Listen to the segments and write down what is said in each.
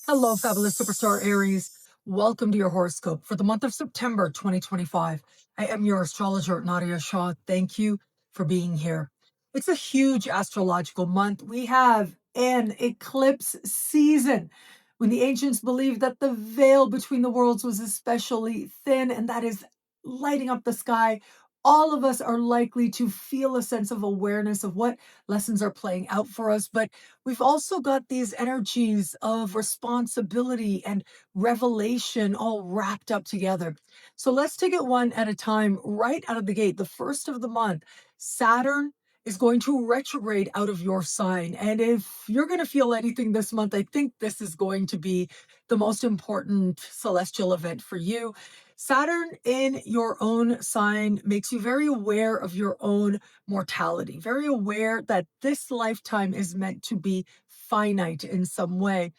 Hello, fabulous superstar Aries. Welcome to your horoscope for the month of September 2025. I am your astrologer, Nadiya Shah. Thank you for being here. It's a huge astrological month. We have an eclipse season when the ancients believed that the veil between the worlds was especially thin, and that is lighting up the sky. All of us are likely to feel a sense of awareness of what lessons are playing out for us, but we've also got these energies of responsibility and revelation all wrapped up together. So let's take it one at a time. Right out of the gate, the first of the month, Saturn is going to retrograde out of your sign. And if you're going to feel anything this month, I think this is going to be the most important celestial event for you. Saturn in your own sign makes you very aware of your own mortality, very aware that this lifetime is meant to be finite in some way.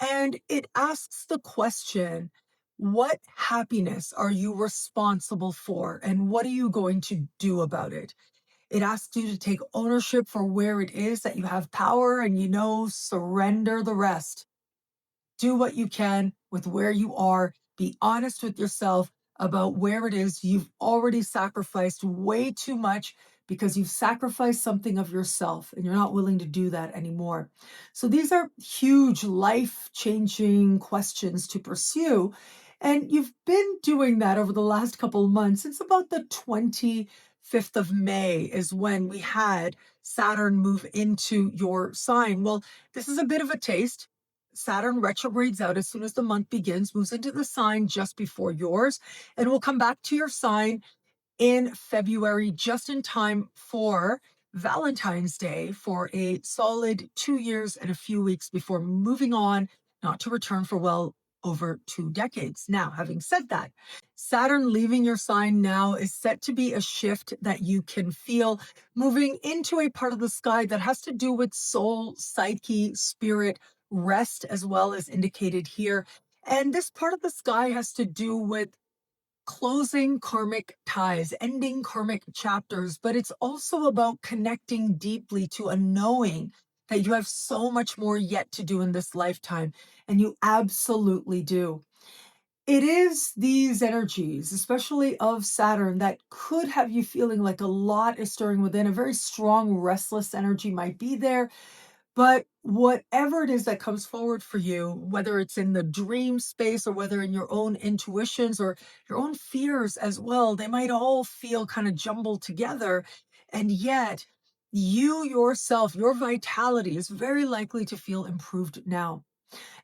And it asks the question, what happiness are you responsible for? And what are you going to do about it? It asks you to take ownership for where it is that you have power and surrender the rest. Do what you can with where you are. Be honest with yourself about where it is you've already sacrificed way too much because you've sacrificed something of yourself and you're not willing to do that anymore. So these are huge life changing questions to pursue. And you've been doing that over the last couple of months. It's about the 25th of May is when we had Saturn move into your sign. Well, this is a bit of a taste. Saturn retrogrades out as soon as the month begins, moves into the sign just before yours, and will come back to your sign in February, just in time for Valentine's Day, for a solid 2 years and a few weeks before moving on, not to return for well over 2 decades. Now, having said that, Saturn leaving your sign now is set to be a shift that you can feel, moving into a part of the sky that has to do with soul, psyche, spirit, rest, as well as indicated here. And this part of the sky has to do with closing karmic ties, ending karmic chapters, but it's also about connecting deeply to a knowing that you have so much more yet to do in this lifetime, and you absolutely do. It is these energies, especially of Saturn, that could have you feeling like a lot is stirring within. A very strong, restless energy might be there, but whatever it is that comes forward for you, whether it's in the dream space or whether in your own intuitions or your own fears as well, they might all feel kind of jumbled together. And yet, you yourself, your vitality is very likely to feel improved now.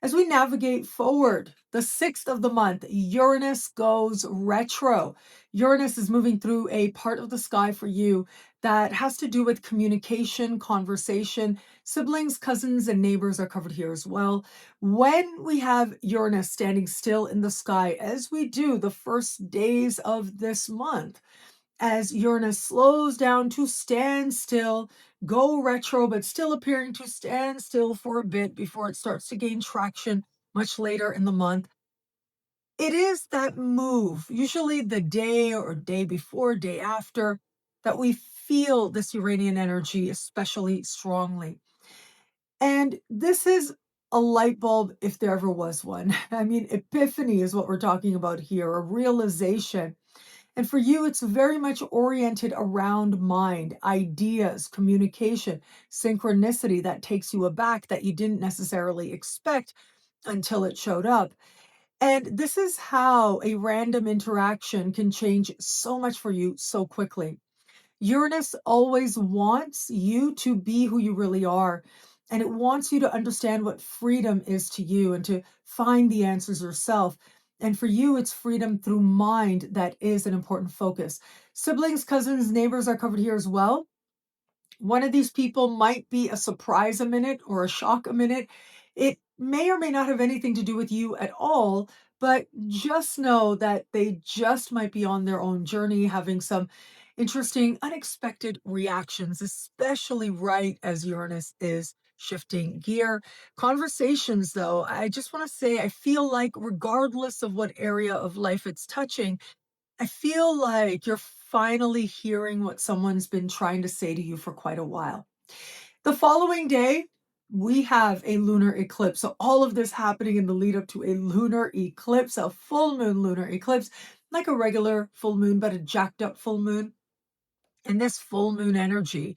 As we navigate forward, the 6th of the month, Uranus goes retro. Uranus is moving through a part of the sky for you that has to do with communication, conversation. Siblings, cousins, and neighbors are covered here as well. When we have Uranus standing still in the sky, as we do the first days of this month, as Uranus slows down to stand still, go retro, but still appearing to stand still for a bit before it starts to gain traction much later in the month. It is that move, usually the day or day before, day after, that we feel this Uranian energy especially strongly. And this is a light bulb if there ever was one. I mean, epiphany is what we're talking about here, a realization. And for you, it's very much oriented around mind, ideas, communication, synchronicity that takes you aback that you didn't necessarily expect until it showed up. And this is how a random interaction can change so much for you so quickly. Uranus always wants you to be who you really are. And it wants you to understand what freedom is to you and to find the answers yourself. And for you, it's freedom through mind that is an important focus. Siblings, cousins, neighbors are covered here as well. One of these people might be a surprise a minute or a shock a minute. It may or may not have anything to do with you at all, but just know that they just might be on their own journey, having some interesting, unexpected reactions, especially right as Uranus is shifting gear. Conversations, though, I just want to say, I feel like regardless of what area of life it's touching, I feel like you're finally hearing what someone's been trying to say to you for quite a while. The following day, we have a lunar eclipse. So all of this happening in the lead up to a lunar eclipse, a full moon lunar eclipse, like a regular full moon, but a jacked up full moon. And this full moon energy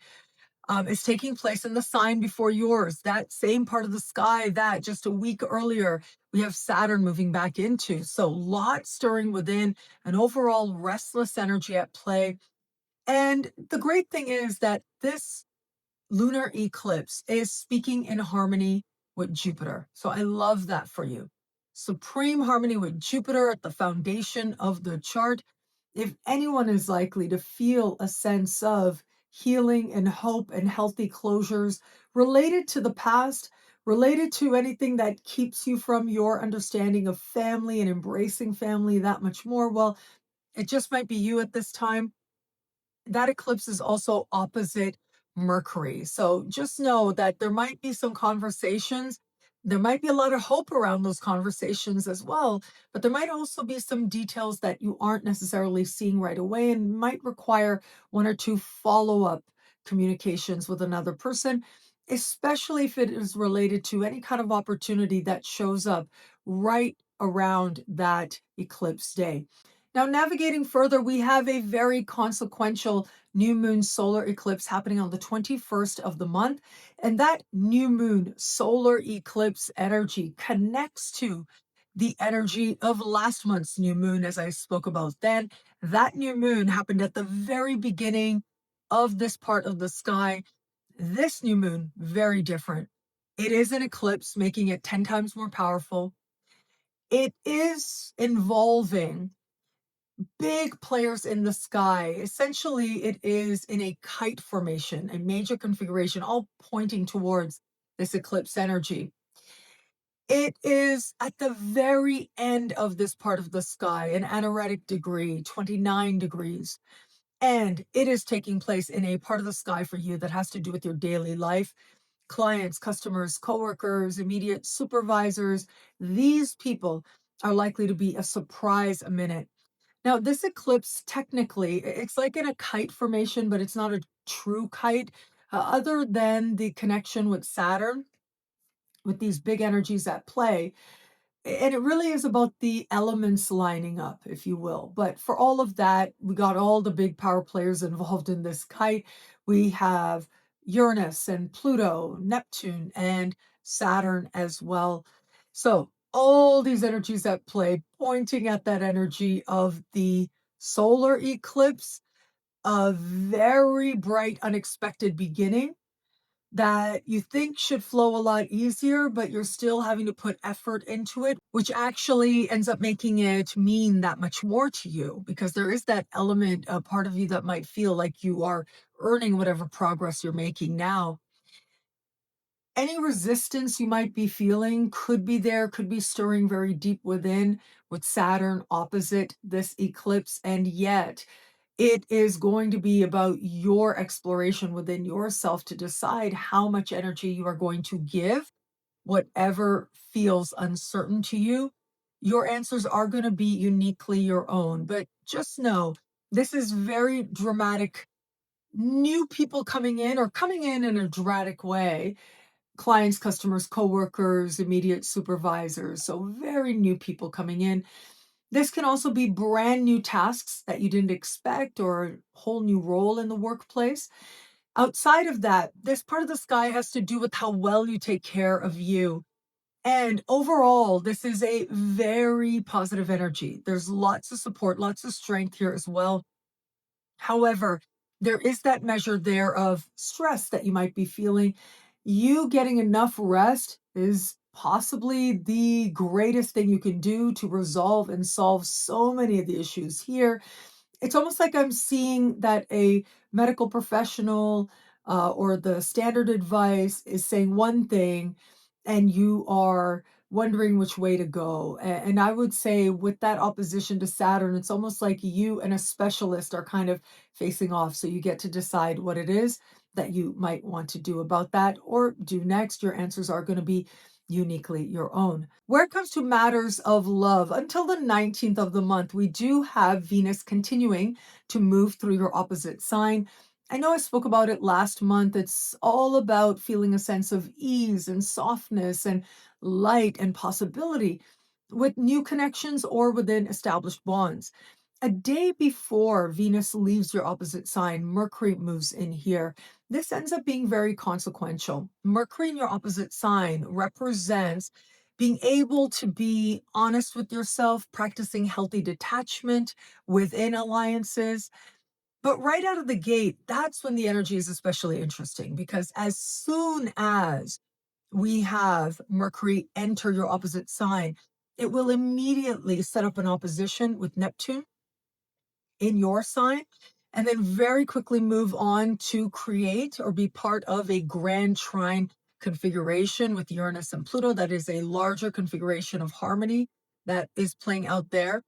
is taking place in the sign before yours, that same part of the sky that just a week earlier we have Saturn moving back into. So, lot stirring within, an overall restless energy at play. And the great thing is that this lunar eclipse is speaking in harmony with Jupiter. So I love that for you. Supreme harmony with Jupiter at the foundation of the chart. If anyone is likely to feel a sense of healing and hope and healthy closures related to the past, related to anything that keeps you from your understanding of family and embracing family that much more, well, it just might be you at this time. That eclipse is also opposite Mercury. So just know that there might be some conversations. There might be a lot of hope around those conversations as well, but there might also be some details that you aren't necessarily seeing right away and might require one or two follow up communications with another person, especially if it is related to any kind of opportunity that shows up right around that eclipse day. Now, navigating further, we have a very consequential new moon solar eclipse happening on the 21st of the month. And that new moon solar eclipse energy connects to the energy of last month's new moon, as I spoke about then. That new moon happened at the very beginning of this part of the sky. This new moon, very different. It is an eclipse, making it 10 times more powerful. It is involving big players in the sky. Essentially, it is in a kite formation, a major configuration, all pointing towards this eclipse energy. It is at the very end of this part of the sky, an anaretic degree, 29 degrees. And it is taking place in a part of the sky for you that has to do with your daily life. Clients, customers, coworkers, immediate supervisors, these people are likely to be a surprise minute. Now, this eclipse, technically, it's like in a kite formation, but it's not a true kite, other than the connection with Saturn, with these big energies at play. And it really is about the elements lining up, if you will. But for all of that, we got all the big power players involved in this kite. We have Uranus and Pluto, Neptune, and Saturn as well. So all these energies at play, pointing at that energy of the solar eclipse, a very bright, unexpected beginning that you think should flow a lot easier, but you're still having to put effort into it, which actually ends up making it mean that much more to you because there is that element, a part of you that might feel like you are earning whatever progress you're making now. Any resistance you might be feeling could be there, could be stirring very deep within with Saturn opposite this eclipse. And yet, it is going to be about your exploration within yourself to decide how much energy you are going to give, whatever feels uncertain to you. Your answers are going to be uniquely your own. But just know this is very dramatic. New people coming in or coming in a dramatic way, clients, customers, coworkers, immediate supervisors. So, very new people coming in. This can also be brand new tasks that you didn't expect or a whole new role in the workplace. Outside of that, this part of the sky has to do with how well you take care of you. And overall, this is a very positive energy. There's lots of support, lots of strength here as well. However, there is that measure there of stress that you might be feeling. You getting enough rest is possibly the greatest thing you can do to resolve and solve so many of the issues here. It's almost like I'm seeing that a medical professional or the standard advice is saying one thing and you are wondering which way to go. And I would say, with that opposition to Saturn, it's almost like you and a specialist are kind of facing off. So you get to decide what it is that you might want to do about that or do next. Your answers are going to be uniquely your own. Where it comes to matters of love, until the 19th of the month, we do have Venus continuing to move through your opposite sign. I know I spoke about it last month. It's all about feeling a sense of ease and softness and light and possibility with new connections or within established bonds. A day before Venus leaves your opposite sign, Mercury moves in here. This ends up being very consequential. Mercury in your opposite sign represents being able to be honest with yourself, practicing healthy detachment within alliances. But right out of the gate, that's when the energy is especially interesting because as soon as we have Mercury enter your opposite sign, it will immediately set up an opposition with Neptune in your sign, and then very quickly move on to create or be part of a grand trine configuration with Uranus and Pluto. That is a larger configuration of harmony that is playing out there.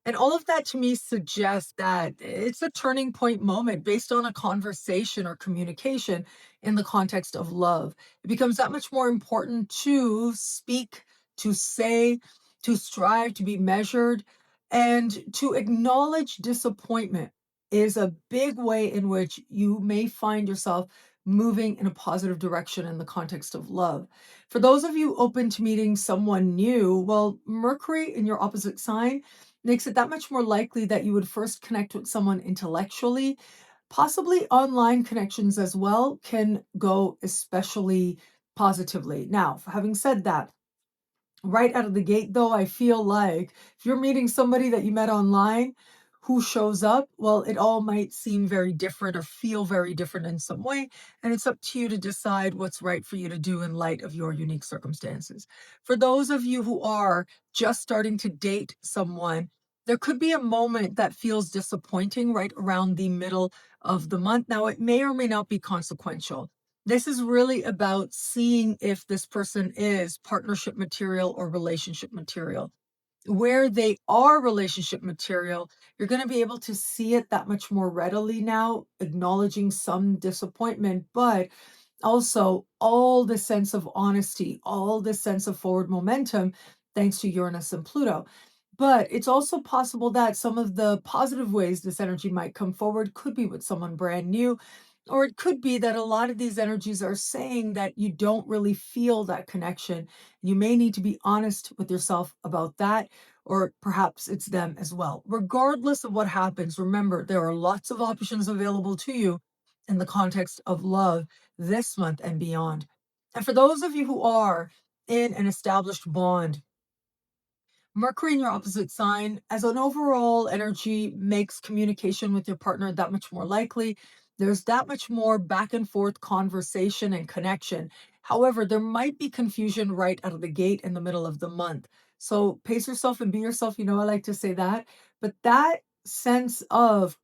And all of that to me suggests that it's a turning point moment based on a conversation or communication in the context of love. It becomes that much more important to speak, to say, to strive, to be measured, and to acknowledge disappointment is a big way in which you may find yourself moving in a positive direction in the context of love. For those of you open to meeting someone new, well, Mercury in your opposite sign makes it that much more likely that you would first connect with someone intellectually. Possibly online connections as well can go especially positively. Now, having said that, right out of the gate, though, I feel like if you're meeting somebody that you met online who shows up, well, it all might seem very different or feel very different in some way. And it's up to you to decide what's right for you to do in light of your unique circumstances. For those of you who are just starting to date someone, there could be a moment that feels disappointing right around the middle of the month. Now, it may or may not be consequential. This is really about seeing if this person is partnership material or relationship material. Where they are relationship material, you're going to be able to see it that much more readily now, acknowledging some disappointment, but also all the sense of honesty, all the sense of forward momentum, thanks to Uranus and Pluto. But it's also possible that some of the positive ways this energy might come forward could be with someone brand new, or it could be that a lot of these energies are saying that you don't really feel that connection. You may need to be honest with yourself about that, or perhaps it's them as well. Regardless of what happens, remember there are lots of options available to you in the context of love this month and beyond. And for those of you who are in an established bond, Mercury in your opposite sign, as an overall energy, makes communication with your partner that much more likely. There's that much more back and forth conversation and connection. However, there might be confusion right out of the gate in the middle of the month. So pace yourself and be yourself. You know, I like to say that. But that sense of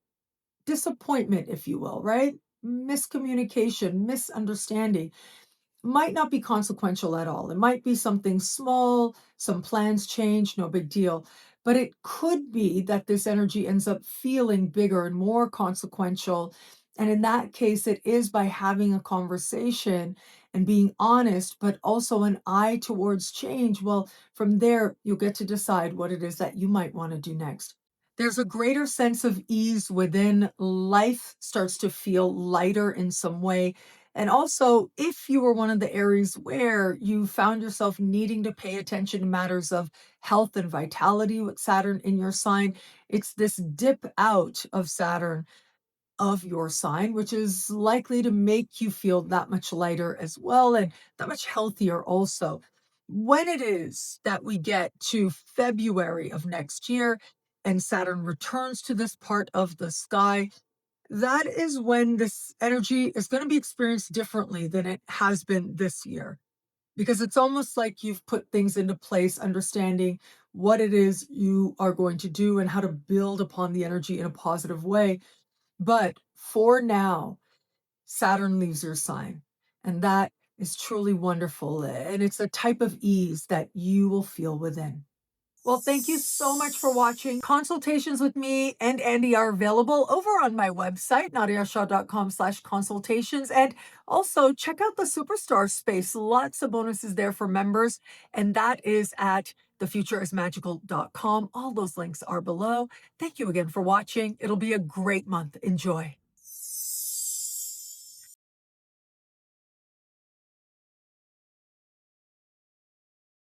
disappointment, if you will, right? Miscommunication, misunderstanding might not be consequential at all. It might be something small, some plans change, no big deal. But it could be that this energy ends up feeling bigger and more consequential. And in that case, it is by having a conversation and being honest, but also an eye towards change. Well, from there, you'll get to decide what it is that you might want to do next. There's a greater sense of ease within. Life starts to feel lighter in some way, and also, if you were one of the Aries where you found yourself needing to pay attention to matters of health and vitality with Saturn in your sign, it's this dip out of Saturn of your sign, which is likely to make you feel that much lighter as well and that much healthier also. When it is that we get to February of next year and Saturn returns to this part of the sky, that is when this energy is going to be experienced differently than it has been this year. Because it's almost like you've put things into place, understanding what it is you are going to do and how to build upon the energy in a positive way. But for now, Saturn leaves your sign. And that is truly wonderful. And it's a type of ease that you will feel within. Well, thank you so much for watching. Consultations with me and Andy are available over on my website, nadiyashah.com/consultations. And also check out the Superstar space. Lots of bonuses there for members. And that is at thefutureismagical.com. All those links are below. Thank you again for watching. It'll be a great month. Enjoy.